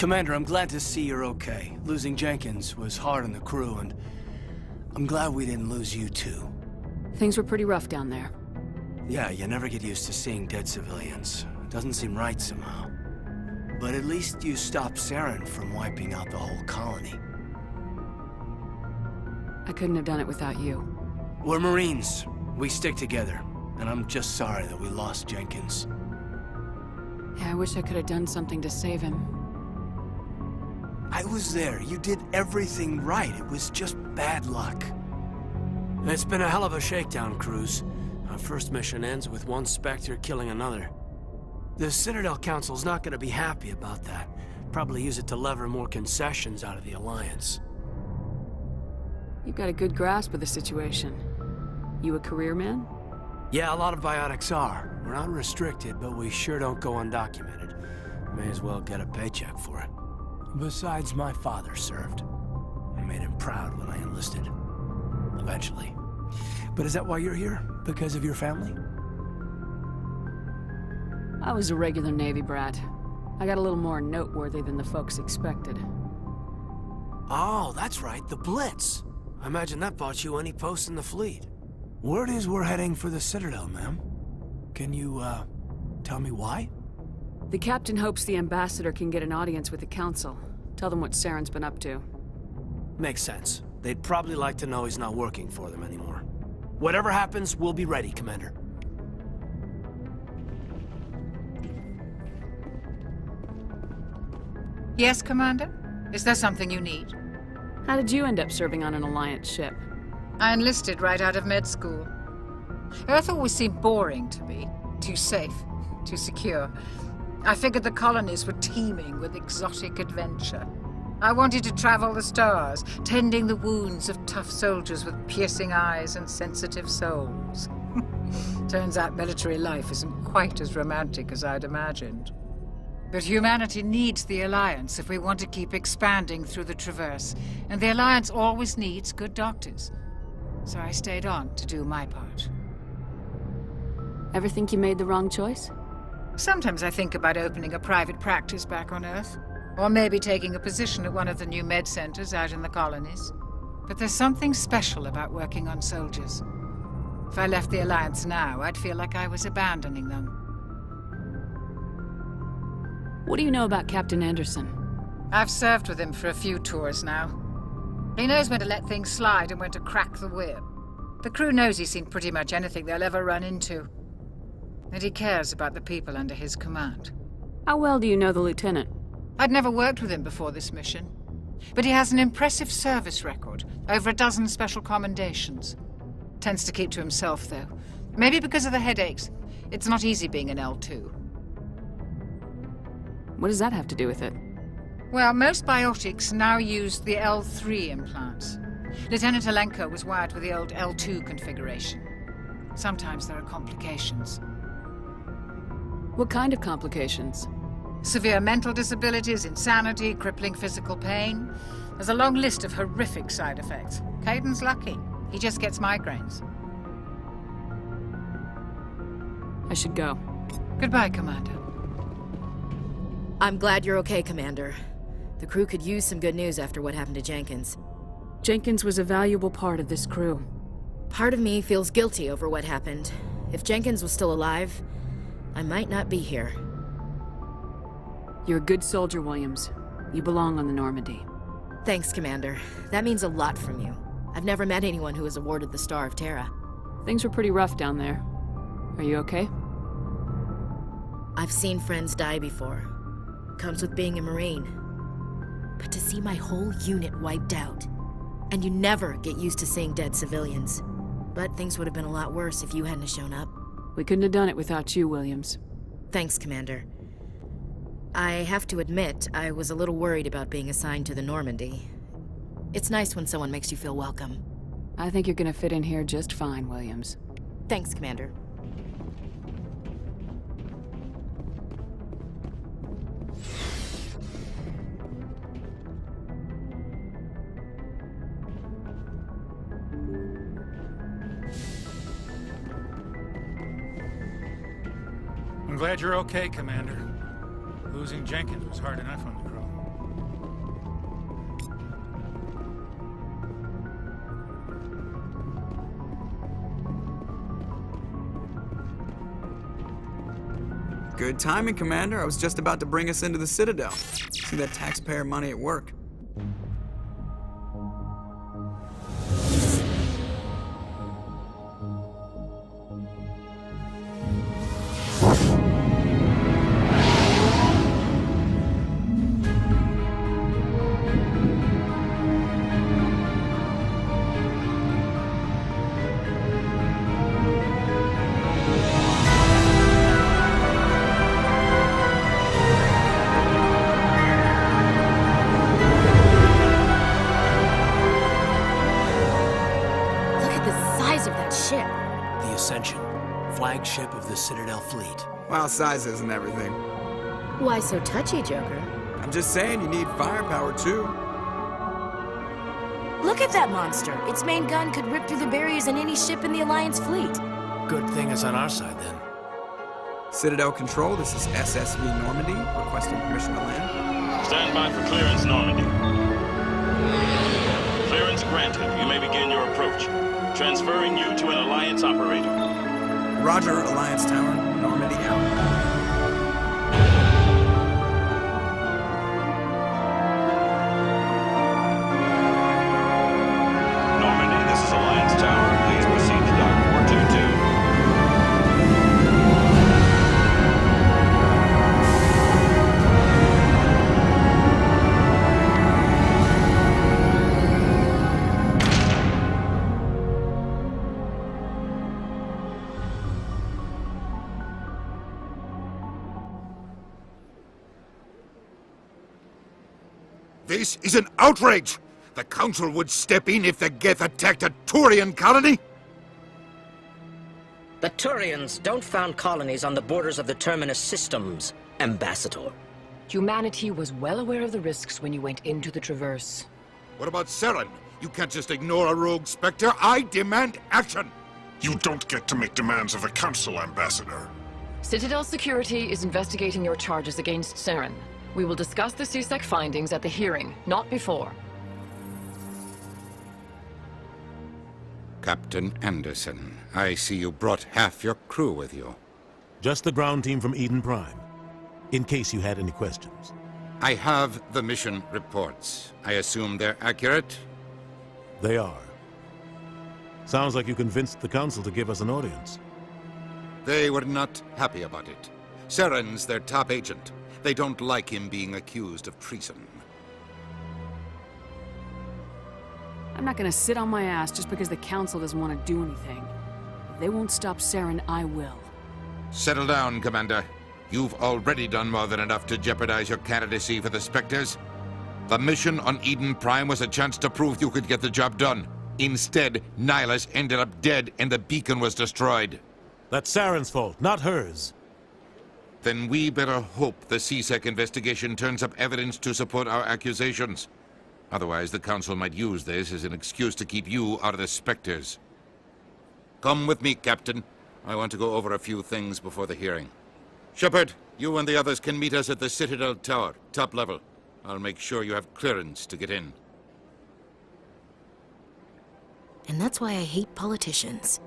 Commander, I'm glad to see you're okay. Losing Jenkins was hard on the crew, and I'm glad we didn't lose you too. Things were pretty rough down there. Yeah, you never get used to seeing dead civilians. It doesn't seem right somehow. But at least you stopped Saren from wiping out the whole colony. I couldn't have done it without you. We're Marines. We stick together. And I'm just sorry that we lost Jenkins. Yeah, I wish I could have done something to save him. I was there. You did everything right. It was just bad luck. It's been a hell of a shakedown, Cruz. Our first mission ends with one Spectre killing another. The Citadel Council's not gonna be happy about that. Probably use it to lever more concessions out of the Alliance. You've got a good grasp of the situation. You a career man? Yeah, a lot of biotics are. We're not restricted, but we sure don't go undocumented. May as well get a paycheck for it. Besides, my father served. I made him proud when I enlisted. Eventually. But is that why you're here? Because of your family? I was a regular Navy brat. I got a little more noteworthy than the folks expected. Oh, that's right, the Blitz. I imagine that bought you any post in the fleet. Word is we're heading for the Citadel, ma'am. Can you, tell me why? The captain hopes the ambassador can get an audience with the council. Tell them what Saren's been up to. Makes sense. They'd probably like to know he's not working for them anymore. Whatever happens, we'll be ready, Commander. Yes, Commander? Is there something you need? How did you end up serving on an Alliance ship? I enlisted right out of med school. Earth always seemed boring to me. Too safe, too secure. I figured the colonies were teeming with exotic adventure. I wanted to travel the stars, tending the wounds of tough soldiers with piercing eyes and sensitive souls. Turns out military life isn't quite as romantic as I'd imagined. But humanity needs the Alliance if we want to keep expanding through the Traverse, and the Alliance always needs good doctors. So I stayed on to do my part. Ever think you made the wrong choice? Sometimes I think about opening a private practice back on Earth. Or maybe taking a position at one of the new med centers out in the colonies. But there's something special about working on soldiers. If I left the Alliance now, I'd feel like I was abandoning them. What do you know about Captain Anderson? I've served with him for a few tours now. He knows when to let things slide and when to crack the whip. The crew knows he's seen pretty much anything they'll ever run into. And he cares about the people under his command. How well do you know the lieutenant? I'd never worked with him before this mission. But he has an impressive service record, over a dozen special commendations. Tends to keep to himself, though. Maybe because of the headaches. It's not easy being an L2. What does that have to do with it? Well, most biotics now use the L3 implants. Lieutenant Alenko was wired with the old L2 configuration. Sometimes there are complications. What kind of complications? Severe mental disabilities, insanity, crippling physical pain. There's a long list of horrific side effects. Caden's lucky. He just gets migraines. I should go. Goodbye, Commander. I'm glad you're okay, Commander. The crew could use some good news after what happened to Jenkins. Jenkins was a valuable part of this crew. Part of me feels guilty over what happened. If Jenkins was still alive, I might not be here. You're a good soldier, Williams. You belong on the Normandy. Thanks, Commander. That means a lot from you. I've never met anyone who was awarded the Star of Terra. Things were pretty rough down there. Are you okay? I've seen friends die before. Comes with being a Marine. But to see my whole unit wiped out, and you never get used to seeing dead civilians. But things would have been a lot worse if you hadn't shown up. We couldn't have done it without you, Williams. Thanks, Commander. I have to admit, I was a little worried about being assigned to the Normandy. It's nice when someone makes you feel welcome. I think you're gonna fit in here just fine, Williams. Thanks, Commander. I'm glad you're okay, Commander. Losing Jenkins was hard enough on the crew. Good timing, Commander. I was just about to bring us into the Citadel. See that taxpayer money at work. The Ascension, flagship of the Citadel fleet. Well, size isn't everything. Why so touchy, Joker? I'm just saying you need firepower, too. Look at that monster. Its main gun could rip through the barriers in any ship in the Alliance fleet. Good thing it's on our side, then. Citadel Control, this is SSV Normandy, requesting permission to land. Stand by for clearance, Normandy. Clearance granted. You may begin your approach. Transferring you to an Alliance operator. Roger, Alliance Tower, Normandy out. This is an outrage! The Council would step in if the Geth attacked a Turian colony? The Turians don't found colonies on the borders of the Terminus systems, Ambassador. Humanity was well aware of the risks when you went into the Traverse. What about Saren? You can't just ignore a rogue Spectre. I demand action! You don't get to make demands of the Council, Ambassador. Citadel Security is investigating your charges against Saren. We will discuss the CSEC findings at the hearing, not before. Captain Anderson, I see you brought half your crew with you. Just the ground team from Eden Prime, in case you had any questions. I have the mission reports. I assume they're accurate? They are. Sounds like you convinced the Council to give us an audience. They were not happy about it. Saren's their top agent. They don't like him being accused of treason. I'm not gonna sit on my ass just because the Council doesn't want to do anything. If they won't stop Saren, I will. Settle down, Commander. You've already done more than enough to jeopardize your candidacy for the Spectres. The mission on Eden Prime was a chance to prove you could get the job done. Instead, Nihilus ended up dead and the beacon was destroyed. That's Saren's fault, not hers. Then we better hope the CSEC investigation turns up evidence to support our accusations. Otherwise, the Council might use this as an excuse to keep you out of the Spectres. Come with me, Captain. I want to go over a few things before the hearing. Shepard, you and the others can meet us at the Citadel Tower, top level. I'll make sure you have clearance to get in. And that's why I hate politicians.